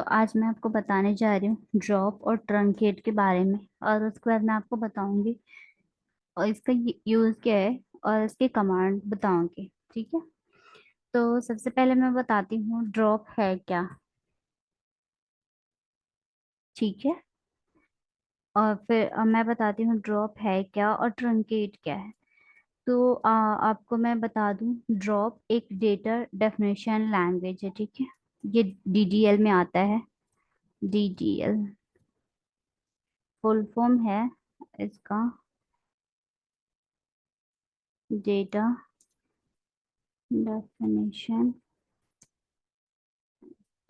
तो आज मैं आपको बताने जा रही हूँ ड्रॉप और ट्रंकेट के बारे में। और उसके बाद मैं आपको बताऊंगी और इसका यूज क्या है और इसके कमांड बताऊंगी। ठीक है। तो सबसे पहले मैं बताती हूँ ड्रॉप है क्या। ठीक है। और फिर मैं बताती हूँ ड्रॉप है क्या और ट्रंकेट क्या है। तो आपको मैं बता दूं ड्रॉप एक डेटा डेफिनेशन लैंग्वेज है। ठीक है। ये डीडीएल में आता है। डीडीएल फुल फॉर्म है इसका डेटा डेफिनेशन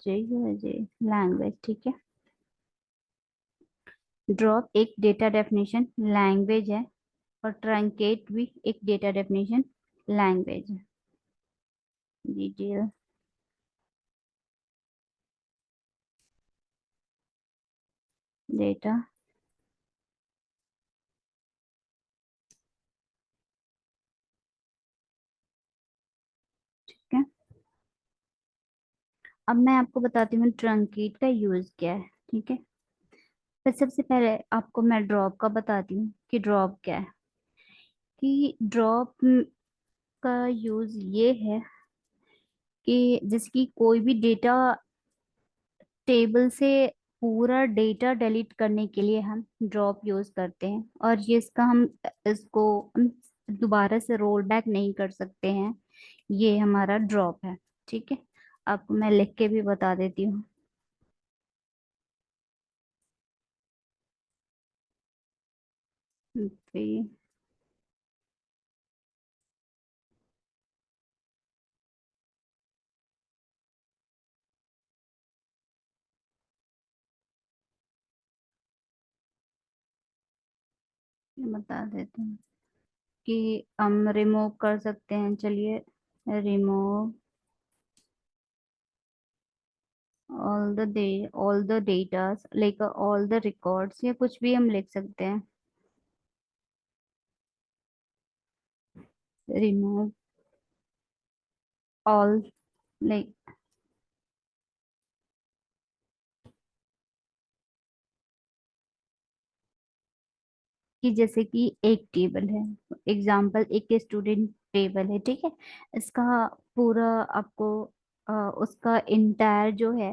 जी जी लैंग्वेज। ठीक है। ड्रॉप एक डेटा डेफिनेशन लैंग्वेज है और ट्रंकेट भी एक डेटा डेफिनेशन लैंग्वेज है। Detail data. ठीक है। अब मैं आपको बताती हूँ ट्रंकेट का यूज क्या है। ठीक है। फिर सबसे पहले आपको मैं ड्रॉप का बताती हूँ कि ड्रॉप क्या है। कि ड्रॉप का यूज ये है कि जिसकी कोई भी डेटा टेबल से पूरा डेटा डिलीट करने के लिए हम ड्रॉप यूज करते हैं। और ये इसको हम दोबारा से रोल बैक नहीं कर सकते हैं। ये हमारा ड्रॉप है। ठीक है। आपको मैं लिख के भी बता देती हूँ। फिर मैं बता देती हूँ कि हम रिमूव कर सकते हैं। चलिए, remove all the datas like all the records या कुछ भी हम लिख सकते हैं। रिमूव ऑल लाइक कि जैसे कि एक टेबल है। एग्जाम्पल एक स्टूडेंट टेबल है। ठीक है। इसका पूरा आपको उसका इंटायर जो है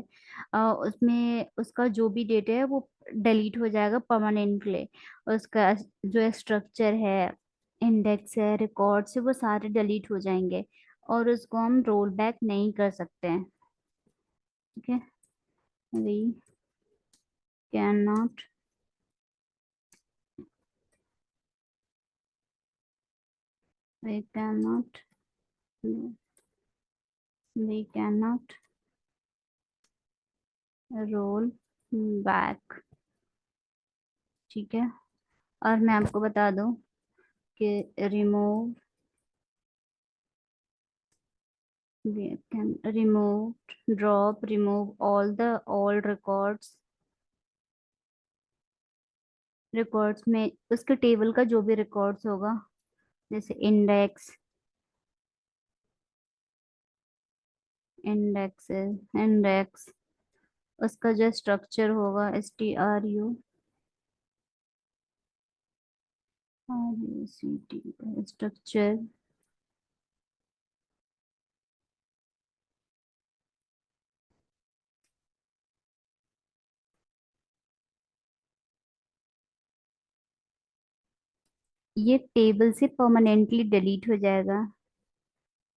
उसमें उसका जो भी डेटा है वो डिलीट हो जाएगा परमानेंटली। उसका जो स्ट्रक्चर है, इंडेक्स है, रिकॉर्ड्स है, वो सारे डिलीट हो जाएंगे और उसको हम रोल बैक नहीं कर सकते हैं। ठीक है। We can not we can not we can not roll back. ठीक है। और मैं आपको बता दूं कि remove can remove drop remove all records में उसके टेबल का जो भी रिकॉर्ड्स होगा, जैसे इंडेक्स उसका जो स्ट्रक्चर होगा STRUCT स्ट्रक्चर। ये टेबल से परमानेंटली डिलीट हो जाएगा।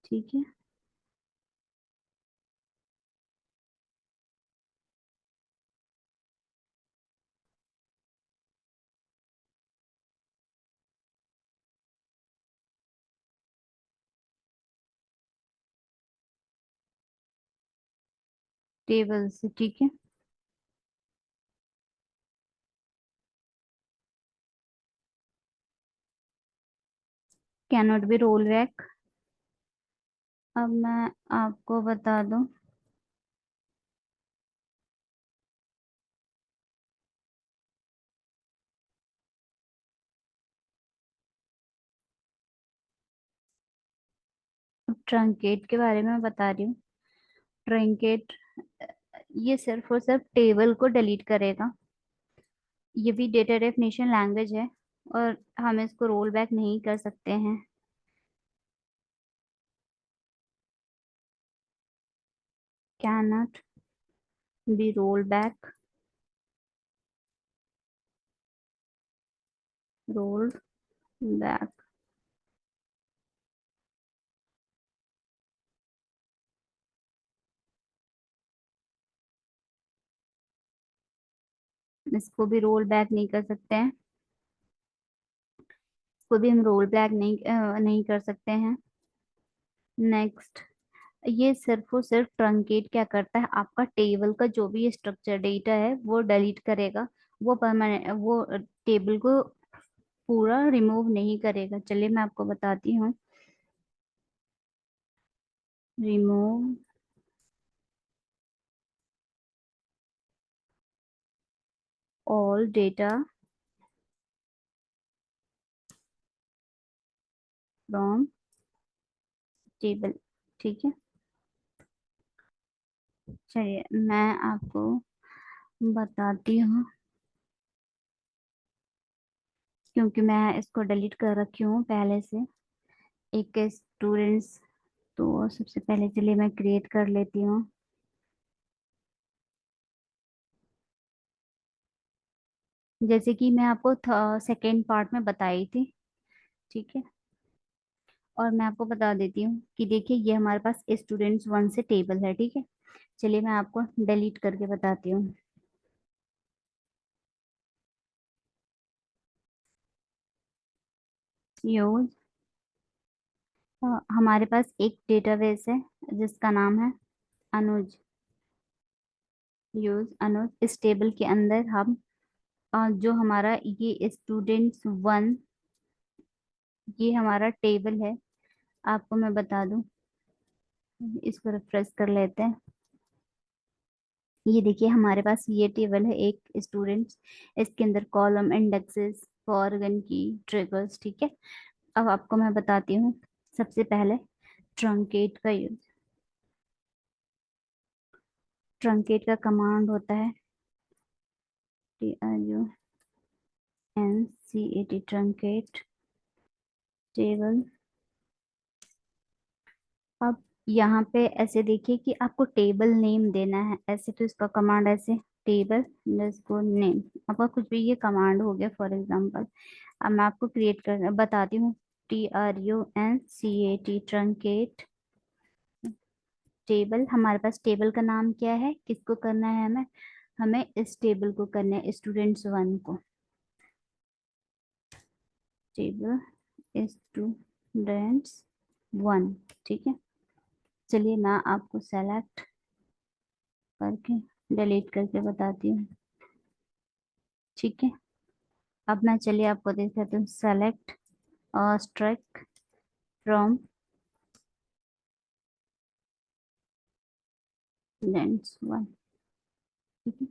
ठीक है। टेबल से। ठीक है। Can not be roll back. अब मैं आपको बता दूं ट्रंकेट के बारे में बता रही हूँ। ट्रंकेट ये सिर्फ और सिर्फ टेबल को डिलीट करेगा। ये भी डेटा डेफिनेशन लैंग्वेज है, और हम इसको रोल बैक नहीं कर सकते हैं। Can not be roll back, rolled back. इसको भी रोल बैक नहीं कर सकते हैं, इसको भी हम रोल बैक नहीं कर सकते हैं। नेक्स्ट, ये सिर्फ और सिर्फ ट्रंकेट क्या करता है, आपका टेबल का जो भी स्ट्रक्चर डेटा है वो डिलीट करेगा। वो परमानेंट, वो टेबल को पूरा रिमूव नहीं करेगा। चलिए मैं आपको बताती हूँ। Remove all data from table. ठीक है, चलिए मैं आपको बताती हूँ, क्योंकि मैं इसको डिलीट कर रखी हूँ पहले से। एक स्टूडेंट्स, तो सबसे पहले चलिए मैं क्रिएट कर लेती हूँ। जैसे कि मैं आपको सेकेंड पार्ट में बताई थी, ठीक है। और मैं आपको बता देती हूँ कि देखिए ये हमारे पास स्टूडेंट्स वन से टेबल है, ठीक है। चलिए मैं आपको डिलीट करके बताती हूँ। यूज, हमारे पास एक डेटाबेस है जिसका नाम है अनुज। यूज अनुज, इस टेबल के अंदर हम जो हमारा ये स्टूडेंट्स वन, ये हमारा टेबल है। आपको मैं बता दूं, इसको रिफ्रेश कर लेते हैं। ये देखिए हमारे पास ये टेबल है एक स्टूडेंट्स, इसके अंदर कॉलम, इंडेक्सेस, फॉरगन की, ट्रिगर्स, ठीक है। अब आपको मैं बताती हूँ। सबसे पहले ट्रंकेट का यूज, ट्रंकेट का कमांड होता है TRUNCAT, ट्रंकेट टेबल। अब यहाँ पे ऐसे देखिए कि आपको टेबल नेम देना है, ऐसे तो इसका कमांड ऐसे, टेबल इसको नेम, आपका कुछ भी ये कमांड हो गया फॉर एग्जांपल। अब मैं आपको क्रिएट कर बताती हूँ। TRUNCAT, truncate table. हमारे पास टेबल का नाम क्या है, किसको करना है हमें, हमें इस टेबल को करना है, स्टूडेंट्स वन को। टेबल स्टूडेंट्स वन, ठीक है। चलिए मैं आपको सेलेक्ट करके डिलीट करके बताती हूँ, ठीक है। अब मैं चलिए आपको दिखाती हूँ। Select struck from students one, ठीक है।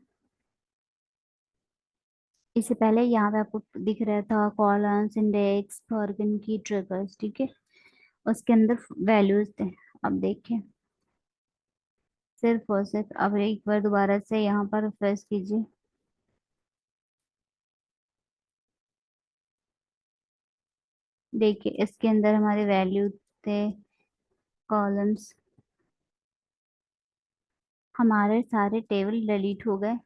इससे पहले यहाँ पे आपको दिख रहा था कॉलम्स, इंडेक्स, फॉरगन की, ट्रिगर्स, ठीक है। उसके अंदर वैल्यूज थे। अब देखिए, सिर्फ और सिर्फ अब एक बार दोबारा से यहाँ पर रिफ्रेश कीजिए। देखिए इसके अंदर हमारे वैल्यू थे, कॉलम्स, हमारे सारे टेबल डिलीट हो गए।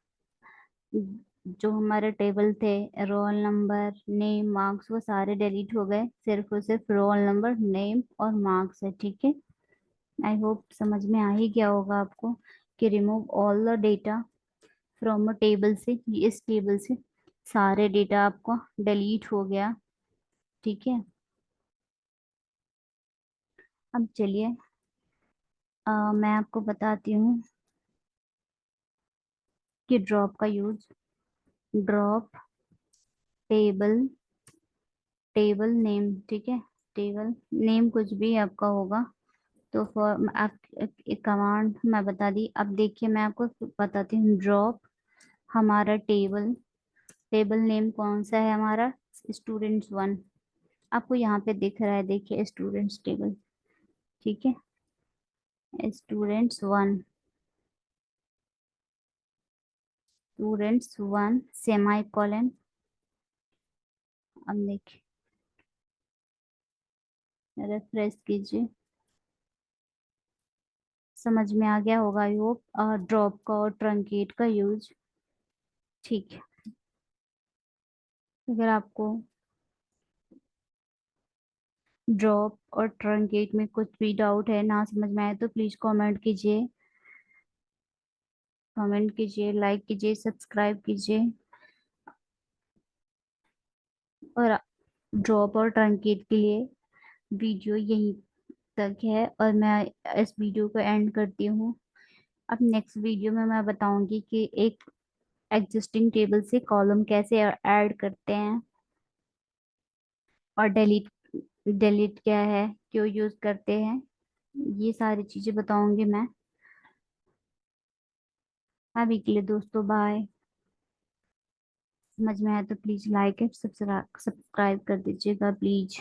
जो हमारे टेबल थे, रोल नंबर, नेम, मार्क्स, वो सारे डिलीट हो गए। सिर्फ और सिर्फ रोल नंबर, नेम और मार्क्स है, ठीक है। आई होप समझ में आ ही गया होगा आपको कि remove all the data from a table से, इस टेबल से सारे डेटा आपको डिलीट हो गया, ठीक है। अब चलिए मैं आपको बताती हूँ कि ड्रॉप का use. Drop table, table name, ठीक है। टेबल नेम कुछ भी आपका होगा, तो फॉर आप एक कमांड मैं बता दी। अब देखिए मैं आपको बताती हूँ। ड्रॉप हमारा टेबल, टेबल नेम कौन सा है हमारा, स्टूडेंट्स वन। आपको यहाँ पे दिख रहा है, देखिए स्टूडेंट्स टेबल, ठीक है। Students one, students one सेमाई colon. अब देखिए, रेफ्रेश कीजिए, समझ में आ गया होगा आई होप ड्रॉप का और ट्रंकेट का यूज। ठीक है, अगर आपको ड्रॉप और ट्रंकेट में कुछ भी डाउट है, ना समझ में आए, तो प्लीज कमेंट कीजिए, लाइक कीजिए, सब्सक्राइब कीजिए। और ड्रॉप और ट्रंकेट के लिए वीडियो यहीं तक है, और मैं इस वीडियो को एंड करती हूँ। अब नेक्स्ट वीडियो में मैं बताऊंगी कि एक एग्जिस्टिंग टेबल से कॉलम कैसे ऐड करते हैं, और डिलीट डिलीट क्या है, क्यों यूज करते हैं, ये सारी चीजें बताऊंगी मैं। अभी के लिए दोस्तों बाय। समझ में आया तो प्लीज लाइक एंड सब्सक्राइब कर दीजिएगा प्लीज।